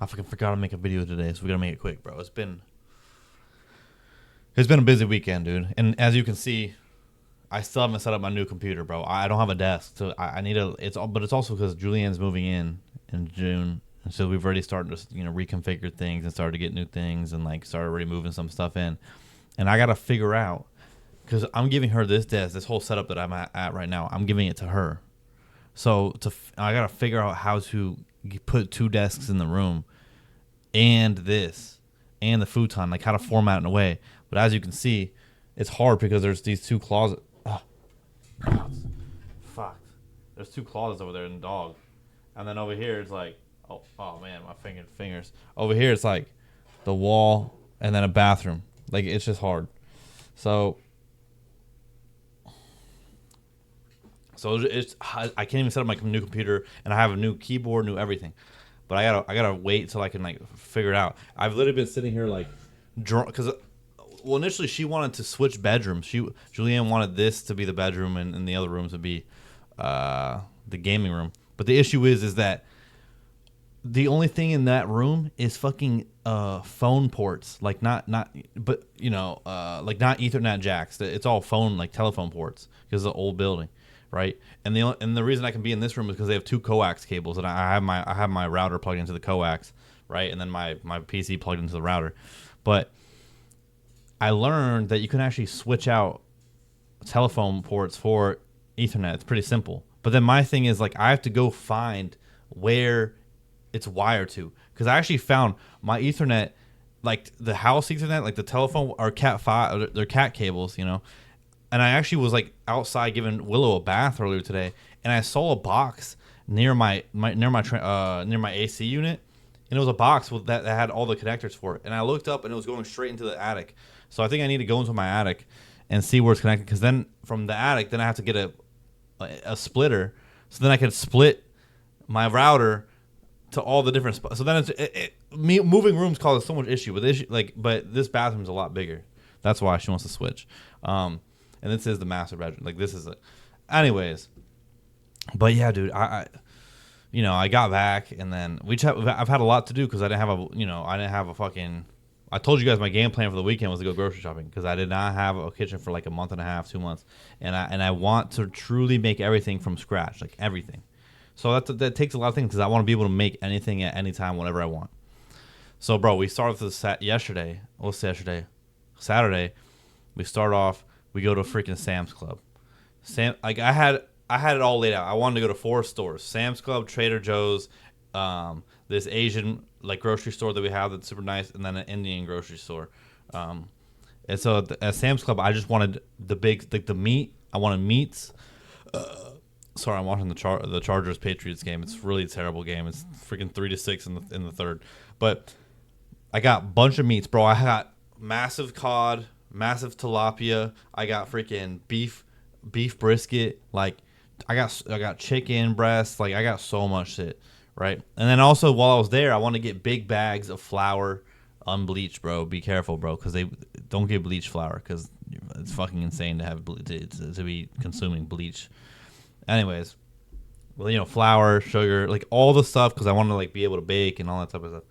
I fucking forgot to make a video today, so we gotta make it quick, bro. It's been a busy weekend, dude. And as you can see, I still haven't set up my new computer, bro. I don't have a desk, so I need a. But it's also because Julianne's moving in June, and so we've already started to reconfigure things and started to get new things and like started already moving some stuff in, and I gotta figure out because I'm giving her this desk, this whole setup that I'm at right now. I'm giving it to her, so I gotta figure out how to put two desks in the room and this and the futon, like how to format it in a way. But as you can see, it's hard because there's these two closets. Oh, fuck. There's two closets over there in the dog. And then over here it's like, oh man, my fingers. Over here it's like the wall and then a bathroom. Like it's just hard. So I can't even set up my new computer, and I have a new keyboard, new everything. But I gotta wait till I can like figure it out. I've literally been sitting here like, because initially she wanted to switch bedrooms. Julianne wanted this to be the bedroom, and the other rooms would be the gaming room. But the issue is that the only thing in that room is fucking phone ports, like not but like not Ethernet jacks. It's all phone, like telephone ports, because it's an old building, right? And the reason I can be in this room is because they have two coax cables, and I have my router plugged into the coax, right, and then my PC plugged into the router. But I learned that you can actually switch out telephone ports for Ethernet. It's pretty simple. But then my thing is like I have to go find where it's wired to, because I actually found my Ethernet, like the house Ethernet, like the telephone or Cat 5, they're Cat cables, And I actually was like outside giving Willow a bath earlier today, and I saw a box near my AC unit, and it was a box that had all the connectors for it. And I looked up, and it was going straight into the attic. So I think I need to go into my attic and see where it's connected, because then from the attic, then I have to get a splitter, so then I can split my router to all the different spots. So then moving rooms causes so much issue. But this bathroom's a lot bigger. That's why she wants to switch. And this is the master bedroom. Like this is it. Anyways, but yeah, dude, I got back, and then I've had a lot to do because I didn't have a fucking. I told you guys my game plan for the weekend was to go grocery shopping, because I did not have a kitchen for like a month and a half, 2 months, and I want to truly make everything from scratch, like everything. So that takes a lot of things, because I want to be able to make anything at any time, whenever I want. So, bro, we started with yesterday. What's yesterday? Saturday. We start off. We go to a freaking Sam's Club. I had it all laid out. I wanted to go to 4 stores: Sam's Club, Trader Joe's, this Asian like grocery store that we have that's super nice, and then an Indian grocery store. And so at Sam's Club, I just wanted the big, like the meat. I wanted meats. Sorry, I'm watching the Chargers Patriots game. It's really a terrible game. It's freaking 3-6 in the third. But I got a bunch of meats, bro. I got massive cod, massive tilapia. I got freaking beef brisket. Like I got chicken breast. Like I got so much shit, right? And then also while I was there, I want to get big bags of flour, unbleached, bro. Be careful, bro, because they don't get bleached flour, because it's fucking insane to have to be consuming bleach. Anyways, well, flour, sugar, like all the stuff, because I want to like be able to bake and all that type of stuff.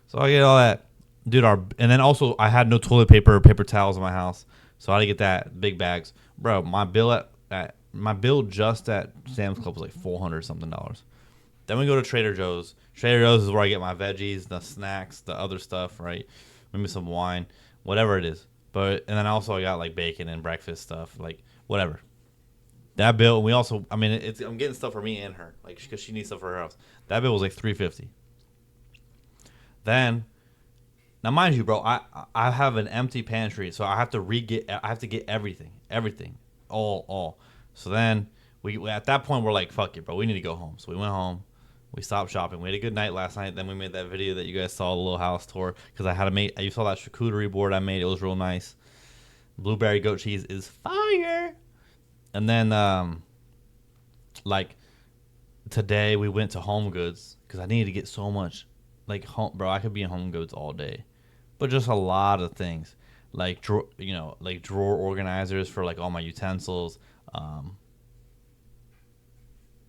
So I get all that, dude. And then also I had no toilet paper or paper towels in my house, so I had to get that big bags, bro. My bill just at Sam's Club was like $400 something. Then we go to Trader Joe's. Trader Joe's is where I get my veggies, the snacks, the other stuff, right? Maybe some wine, whatever it is. And then also I got like bacon and breakfast stuff, like whatever. That bill, we also, I'm getting stuff for me and her, like, because she needs stuff for her house. That bill was like $350. Then, now mind you, bro, I have an empty pantry, so I have to get everything, all. So then we at that point we're like, fuck it, bro, we need to go home. So we went home, we stopped shopping. We had a good night last night. Then we made that video that you guys saw, the little house tour, because you saw that charcuterie board I made. It was real nice. Blueberry goat cheese is fire. And then, like, today we went to Home Goods, because I needed to get so much, like, bro, I could be in Home Goods all day, but just a lot of things, like, like drawer organizers for, like, all my utensils.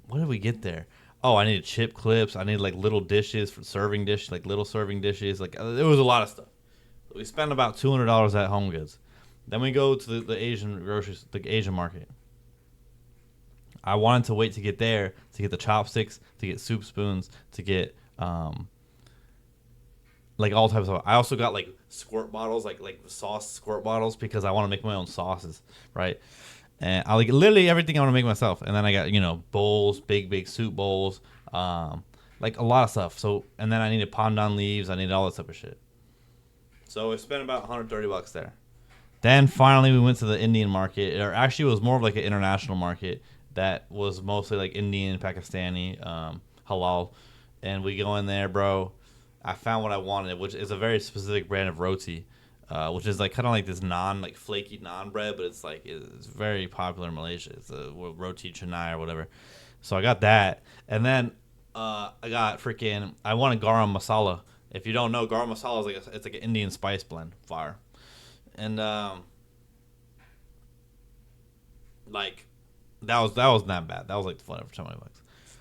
What did we get there? Oh, I needed chip clips. I needed like little dishes for serving dish, like little serving dishes. Like there was a lot of stuff. We spent about $200 at Home Goods. Then we go to the Asian groceries, the Asian market. I wanted to wait to get there to get the chopsticks, to get soup spoons, to get like all types of. I also got like squirt bottles, like sauce squirt bottles because I want to make my own sauces, right? And I like literally everything I want to make myself. And then I got bowls, big soup bowls, like a lot of stuff. So and then I needed pandan leaves. I needed all this type of shit. So I spent about $130 there. Then finally we went to the Indian market, or actually it was more of like an international market that was mostly like Indian, Pakistani, halal. And we go in there, bro. I found what I wanted, which is a very specific brand of roti, which is like kind of like this like flaky naan bread, but it's very popular in Malaysia. It's a roti canai or whatever. So I got that, and then I got I wanted garam masala. If you don't know, garam masala is it's like an Indian spice blend, fire, and like that was not bad. That was like whatever, $20.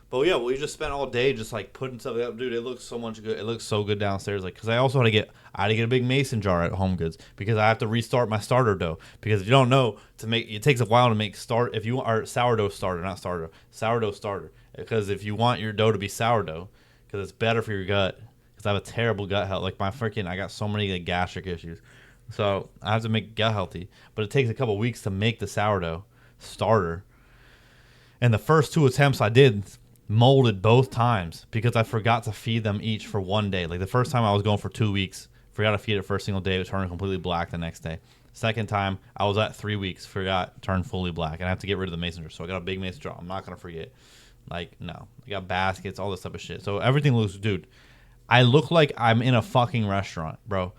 But yeah, we just spent all day just like putting something up, dude. It looks so much good. It looks so good downstairs. Like, cause I had to get a big mason jar at Home Goods because I have to restart my starter dough. Because if you don't know, it takes a while to make if you are sourdough starter, not starter, sourdough starter. Because if you want your dough to be sourdough, because it's better for your gut. Because I have a terrible gut health. Like I got so many like gastric issues, so I have to make gut healthy. But it takes a couple weeks to make the sourdough starter. And the first two attempts I did molded both times because I forgot to feed them each for one day. Like the first time I was going for 2 weeks, forgot to feed it first single day, it turned completely black the next day. Second time, I was at 3 weeks, forgot, turned fully black, and I have to get rid of the mason jar. So I got a big mason jar. I'm not gonna forget. Like no, I got baskets, all this type of shit. So everything looks, dude. I look like I'm in a fucking restaurant, bro.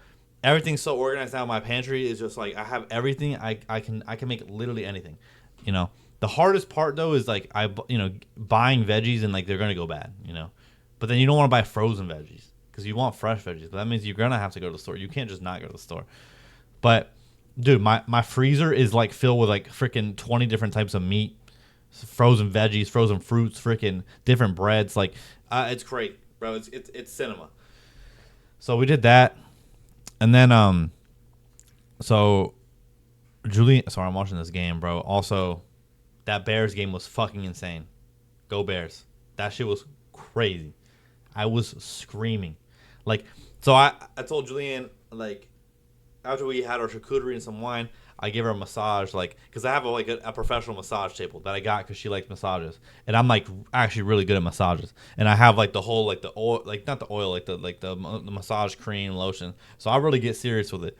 Everything's so organized now. My pantry is just like I have everything. I can make literally anything, you know. The hardest part though is like buying veggies and like they're gonna go bad, you know. But then you don't want to buy frozen veggies because you want fresh veggies. But that means you're gonna have to go to the store. You can't just not go to the store. But dude, my freezer is like filled with like freaking 20 different types of meat, frozen veggies, frozen fruits, freaking different breads. Like it's great, bro. It's cinema. So we did that, and then so Julian. Sorry, I'm watching this game, bro. Also, that Bears game was fucking insane. Go Bears. That shit was crazy. I was screaming. Like, so I told Julianne, like, after we had our charcuterie and some wine, I gave her a massage, like, because I have a professional massage table that I got because she likes massages, and I'm like actually really good at massages, and I have like the whole like the oil, like not the oil, the massage cream lotion, so I really get serious with it.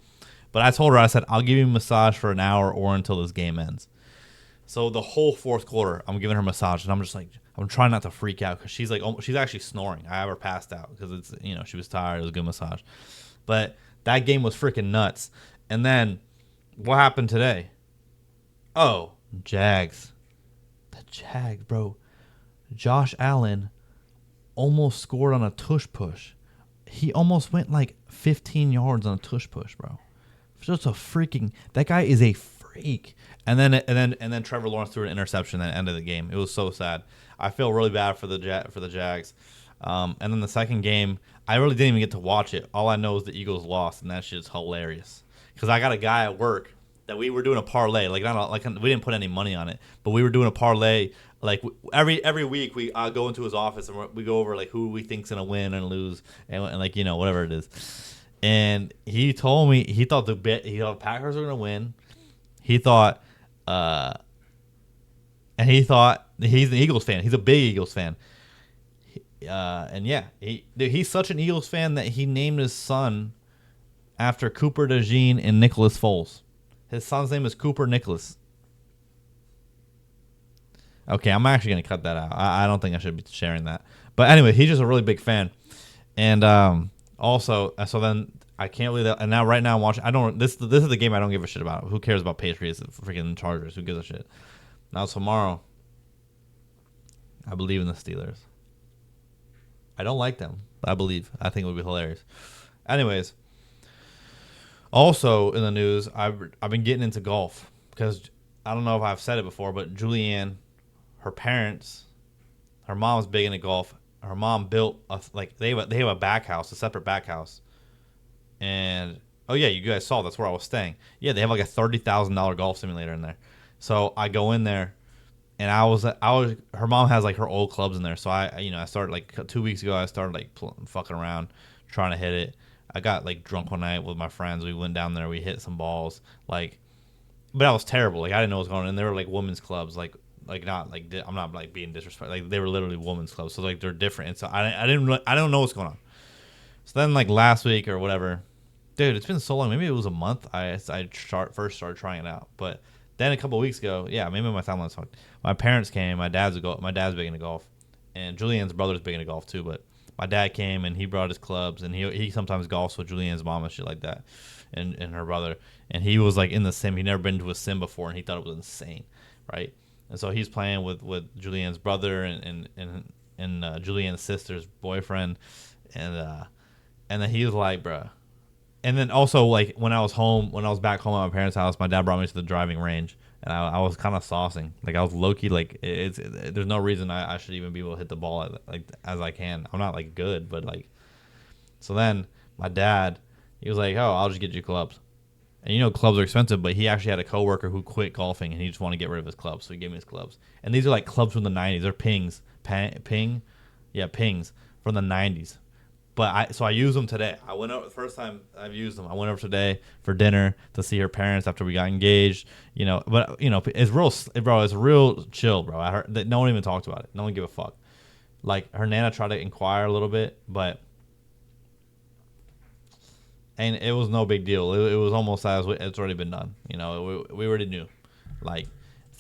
But I told her, I said, I'll give you a massage for an hour or until this game ends. So the whole fourth quarter, I'm giving her a massage, and I'm just like, I'm trying not to freak out because she's like, she's actually snoring. I have her passed out because she was tired. It was a good massage, but that game was freaking nuts. And then what happened today? Oh, Jags, the Jags, bro. Josh Allen almost scored on a tush push. He almost went like 15 yards on a tush push, bro. Just a freaking, that guy is a freak. And then Trevor Lawrence threw an interception at the end of the game. It was so sad. I feel really bad for the Jags. And then the second game, I really didn't even get to watch it. All I know is the Eagles lost, and that shit's hilarious. Because I got a guy at work that we were doing a parlay. Like we didn't put any money on it, but we were doing a parlay. Like every week we go into his office and we go over like who we think's gonna win and lose and like whatever it is. And he told me he thought the Packers were gonna win. He thought, and he thought he's an Eagles fan. He's a big Eagles fan. And yeah, he's such an Eagles fan that he named his son after Cooper DeJean and Nicholas Foles. His son's name is Cooper Nicholas. Okay, I'm actually going to cut that out. I don't think I should be sharing that. But anyway, he's just a really big fan. And also, so then I can't believe that. And now, right now, I'm watching. This is the game I don't give a shit about. Who cares about Patriots, freaking Chargers? Who gives a shit? Now tomorrow, I believe in the Steelers. I don't like them, but I believe. I think it would be hilarious. Anyways, also in the news, I've been getting into golf because I don't know if I've said it before, but Julianne, her parents, Her mom's big into golf. Her mom built they have a back house, a separate back house, and oh yeah, you guys saw that's where I was staying. Yeah, they have like a $30,000 golf simulator in there. So I go in there, and I was her mom has like her old clubs in there. So I started like 2 weeks ago. I started like fucking around, trying to hit it. I got like drunk one night with my friends. We went down there. We hit some balls. But I was terrible. Like I didn't know what was going on. And they were like women's clubs. Like not like I'm not like being disrespectful. Like they were literally women's clubs. So like they're different. And so I don't know what's going on. So then like last week or whatever, dude, it's been so long. Maybe it was a month. First started trying it out. But then a couple of weeks ago, yeah, maybe my timeline sucked. My parents came. My dad's big into golf, and Julianne's brother's big into golf too. But my dad came and he brought his clubs, and he sometimes golfs with Julianne's mom and shit like that, and her brother. And he was like in the sim. He'd never been to a sim before, and he thought it was insane, right? And so he's playing with Julianne's brother and Julianne's sister's boyfriend, and then he was like, bruh. And then also like when I was back home at my parents' house, my dad brought me to the driving range, and I was kind of saucing. Like I was low key like there's no reason I should even be able to hit the ball like as I can. I'm not like good, but like so then my dad he was like, oh, I'll just get you clubs. And clubs are expensive, but he actually had a coworker who quit golfing and he just wanted to get rid of his clubs, so he gave me his clubs. And these are like clubs from the 90s. They're pings, pings from the 90s. But I used them today. I went over the first time I've used them. I went over today for dinner to see her parents after we got engaged. But it's real, bro. It's real chill, bro. I heard that no one even talked about it. No one give a fuck. Like her nana tried to inquire a little bit, and it was no big deal. It was almost as it's already been done. We already knew. Like,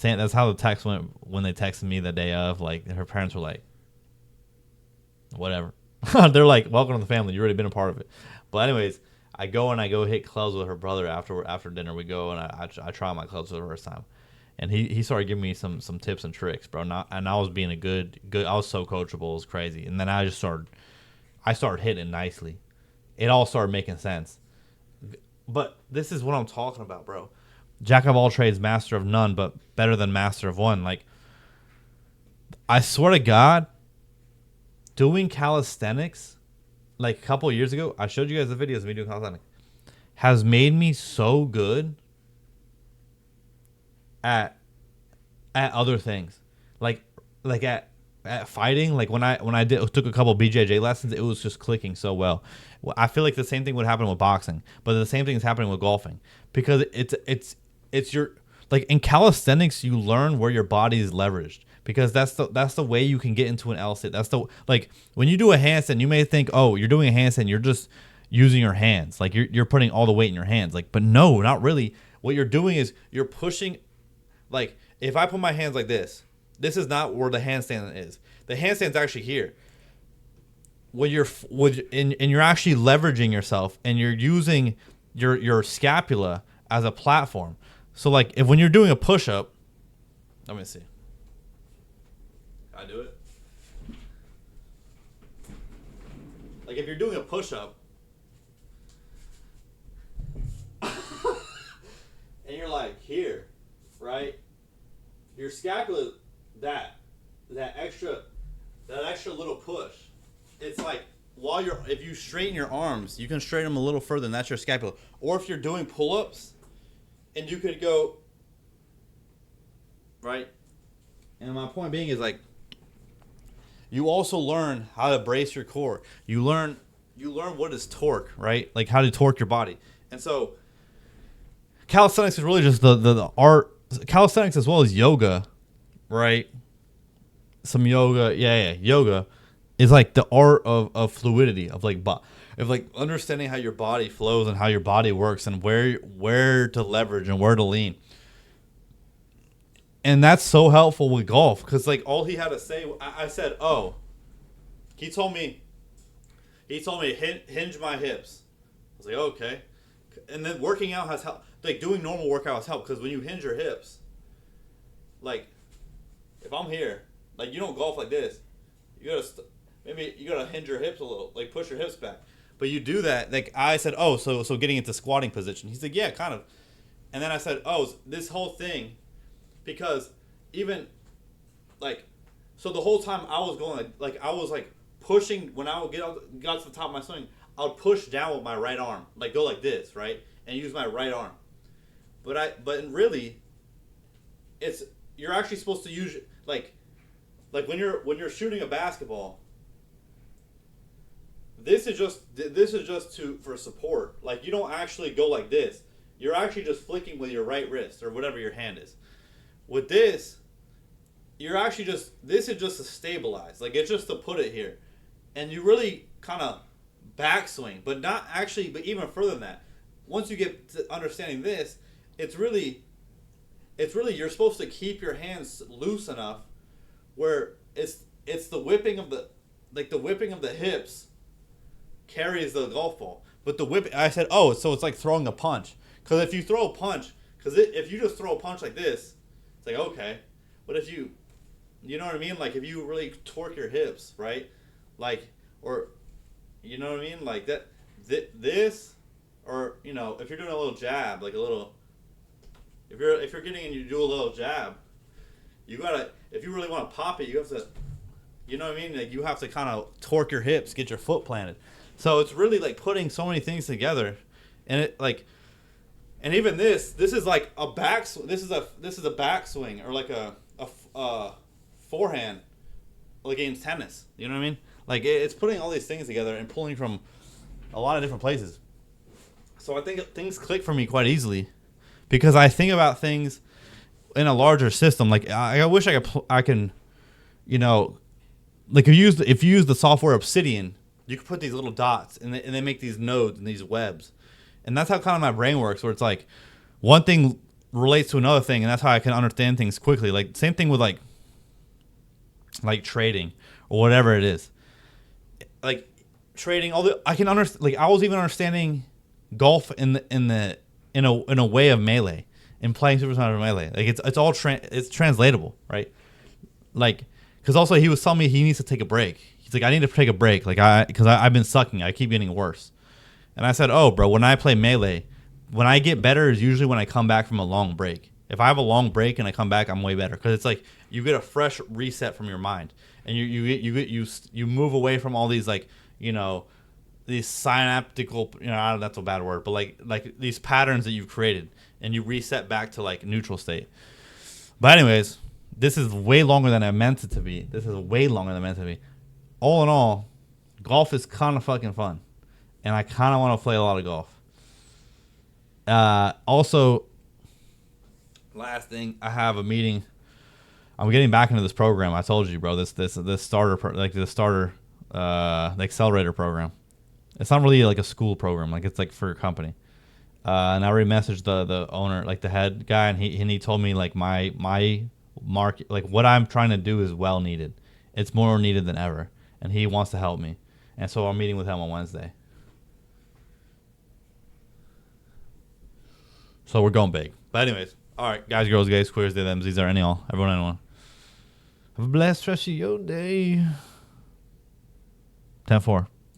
that's how the text went when they texted me the day of. Like her parents were like, whatever. They're like, welcome to the family. You've already been a part of it. But anyways, I go hit clubs with her brother after dinner. We go and I try my clubs for the first time, and he started giving me some tips and tricks, bro. And I was being a good. I was so coachable, it was crazy. And then I started hitting nicely. It all started making sense. But this is what I'm talking about, bro. Jack of all trades, master of none, but better than master of one. Like, I swear to God, doing calisthenics, like a couple of years ago, I showed you guys the videos of me doing calisthenics, has made me so good at other things, like at fighting. Like when I took a couple BJJ lessons, it was just clicking so well. I feel like the same thing would happen with boxing, but the same thing is happening with golfing because it's your, like in calisthenics you learn where your body is leveraged. Because that's the way you can get into an L sit. That's the, like, when you do a handstand, you may think, oh, you're doing a handstand, you're just using your hands, like you're putting all the weight in your hands. Like, but no, not really. What you're doing is you're pushing. Like, if I put my hands like this is not where the handstand is. The handstand's actually here. And you're actually leveraging yourself, and you're using your scapula as a platform. So like, when you're doing a push up, let me see. I do it. Like if you're doing a push-up and you're like here, right? Your scapula, that extra little push. It's like if you straighten your arms, you can straighten them a little further, and that's your scapula. Or if you're doing pull-ups, and you could go right. And my point being is like, you also learn how to brace your core. You learn what is torque, right? Like how to torque your body. And so calisthenics is really just the art. Calisthenics as well as yoga, right? Some yoga, yoga is like the art of fluidity, of like understanding how your body flows and how your body works and where to leverage and where to lean. And that's so helpful with golf because, like, all he had to say, I said, oh, he told me hinge my hips. I was like, okay. And then working out has helped. Like, doing normal workouts help because when you hinge your hips, like, if I'm here, like, you don't golf like this. You gotta hinge your hips a little, like, push your hips back. But you do that. Like, I said, oh, so getting into squatting position. He's like, yeah, kind of. And then I said, oh, this whole thing. Because even, like, So the whole time I was going I was like pushing when I would got to the top of my swing, I would push down with my right arm, like go like this, right, and use my right arm. But really, it's you're actually supposed to use like when you're shooting a basketball. This is just to for support. Like you don't actually go like this. You're actually just flicking with your right wrist or whatever your hand is. With this, you're actually just this is just to stabilize. Like it's just to put it here, and you really kind of backswing, but not actually. But even further than that, once you get to understanding this, it's really you're supposed to keep your hands loose enough where it's the whipping of the whipping of the hips carries the golf ball. But the whip, I said, oh, so it's like throwing a punch. Because if you throw a punch, if you just throw a punch like this, it's like okay. But if you know what I mean? Like if you really torque your hips, right? Like or, you know what I mean? Like that, this, or you know, if you're doing a little jab, like a little. If you're getting and you do a little jab, you gotta. If you really want to pop it, you have to. You know what I mean? Like you have to kind of torque your hips, get your foot planted. So it's really like putting so many things together, and it like, and even this is like a back. This is a backswing or like a forehand, like against tennis. You know what I mean? Like it's putting all these things together and pulling from a lot of different places. So I think things click for me quite easily, because I think about things in a larger system. Like I wish I can, you know, like if you use the software Obsidian, you can put these little dots and they make these nodes and these webs, and that's how kind of my brain works. Where it's like one thing relates to another thing, and that's how I can understand things quickly. Like same thing with like trading or whatever it is. Like trading, I can understand. Like I was even understanding golf in a way of Melee and playing Super Smash Bros. Melee. Like it's all it's translatable, right? Like because also he was telling me he needs to take a break. He's like, I need to take a break, like because I've been sucking. I keep getting worse. And I said, oh, bro, when I play Melee, when I get better is usually when I come back from a long break. If I have a long break and I come back, I'm way better, because it's like you get a fresh reset from your mind, and you move away from all these like you know these synaptical that's a bad word, but like these patterns that you've created, and you reset back to like neutral state. But anyways, this is way longer than I meant it to be. All in all, golf is kind of fucking fun, and I kind of want to play a lot of golf. Also, last thing, I have a meeting. I'm getting back into this program. I told you, bro. This starter the accelerator program. It's not really like a school program. Like it's like for a company. And I already messaged the owner, like the head guy, and he told me like my market, like what I'm trying to do is well needed. It's more needed than ever, and he wants to help me. And so I'm meeting with him on Wednesday. So we're going big. But anyways, all right, guys, girls, gays, queers, they, them, these are any all, everyone, anyone. Have a blessed rest of your day. 10-4.